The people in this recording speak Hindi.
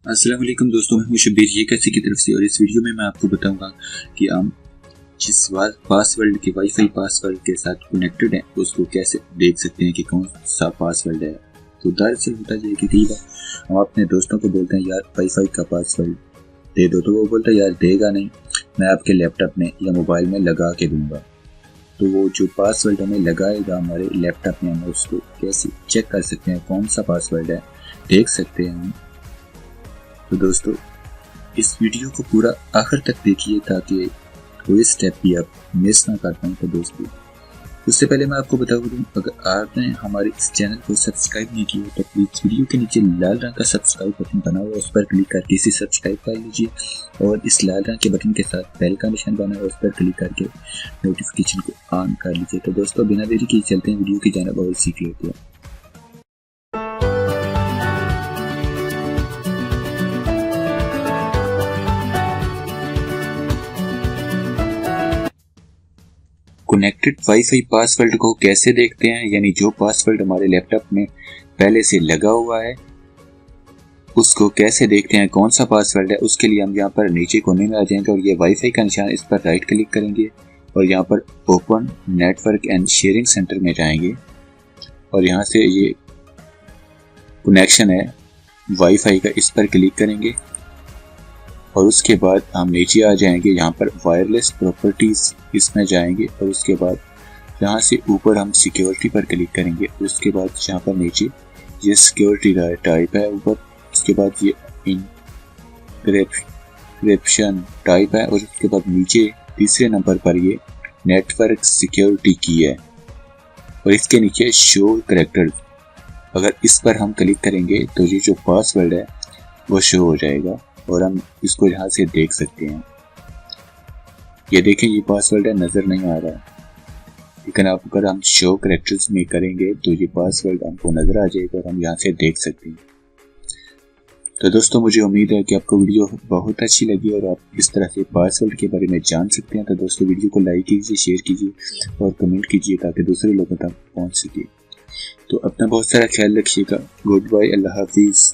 अस्सलाम वालेकुम दोस्तों, मैं हूं शब्बीर ये कैसे की तरफ से। और इस वीडियो में मैं आपको बताऊंगा कि हम जिस पासवर्ड के वाईफाई पासवर्ड के साथ कनेक्टेड हैं उसको कैसे देख सकते हैं कि कौन सा पासवर्ड है। तो दरअसल होता है कि कई बार हम अपने दोस्तों को बोलते हैं यार वाईफाई का पासवर्ड दे दो, तो वो बोलता है यार देगा नहीं, मैं आपके लैपटॉप में या मोबाइल में लगा के दूंगा। तो वो जो पासवर्ड हमें लगाएगा हमारे लैपटॉप में, हम उसको कैसे चेक कर सकते हैं कौन सा पासवर्ड है, देख सकते हैं हम। तो दोस्तों इस वीडियो को पूरा आखिर तक देखिए ताकि कोई स्टेप भी आप मिस ना कर पाएं। तो दोस्तों उससे पहले मैं आपको बता दूं, अगर आपने हमारे इस चैनल को सब्सक्राइब नहीं किया तो प्लीज वीडियो के नीचे लाल रंग का सब्सक्राइब बटन बना हुआ है, उस पर क्लिक करके इसे सब्सक्राइब कर लीजिए और इस लाल रंग के बटन के साथ बेल का निशान बना हुआ है, उस पर क्लिक करके नोटिफिकेशन को ऑन कर लीजिए। तो दोस्तों बिना देरी के चलते हैं वीडियो की जानिब और सीख लेते हैं। कनेक्टेड वाईफाई पासवर्ड को कैसे देखते हैं, यानी जो पासवर्ड हमारे लैपटॉप में पहले से लगा हुआ है उसको कैसे देखते हैं कौन सा पासवर्ड है। उसके लिए हम यहाँ पर नीचे कोने में आ जाएंगे और ये वाईफाई का निशान, इस पर राइट क्लिक करेंगे और यहाँ पर open network and sharing centre में जाएंगे और यहाँ से ये कनेक्शन है वाईफाई का, इस पर क्लिक करेंगे और उसके बाद हम नीचे आ जाएंगे, यहाँ पर वायरलेस प्रॉपर्टीज इसमें जाएंगे और उसके बाद यहाँ से ऊपर हम सिक्योरिटी पर क्लिक करेंगे। उसके बाद यहाँ पर नीचे ये सिक्योरिटी का टाइप है ऊपर, उसके बाद ये इंक्रिप्शन टाइप है और उसके बाद नीचे तीसरे नंबर पर ये नेटवर्क सिक्योरिटी की है और इसके नीचे शो कैरेक्टर्स। अगर इस पर हम क्लिक करेंगे तो ये जो पासवर्ड है वो शो हो जाएगा और हम इसको यहाँ से देख सकते हैं। ये देखें ये पासवर्ड है, नज़र नहीं आ रहा, लेकिन आप अगर हम शो कैरेक्टर्स में करेंगे तो ये पासवर्ड हमको नज़र आ जाएगा और हम यहाँ से देख सकते हैं। तो दोस्तों मुझे उम्मीद है कि आपको वीडियो बहुत अच्छी लगी और आप इस तरह से पासवर्ड के बारे में जान सकते हैं। तो दोस्तों वीडियो को लाइक कीजिए, शेयर कीजिए और कमेंट कीजिए ताकि दूसरे लोगों तक पहुँच सके। तो अपना बहुत सारा ख्याल रखिएगा। गुड बाय, अल्लाह हाफिज़।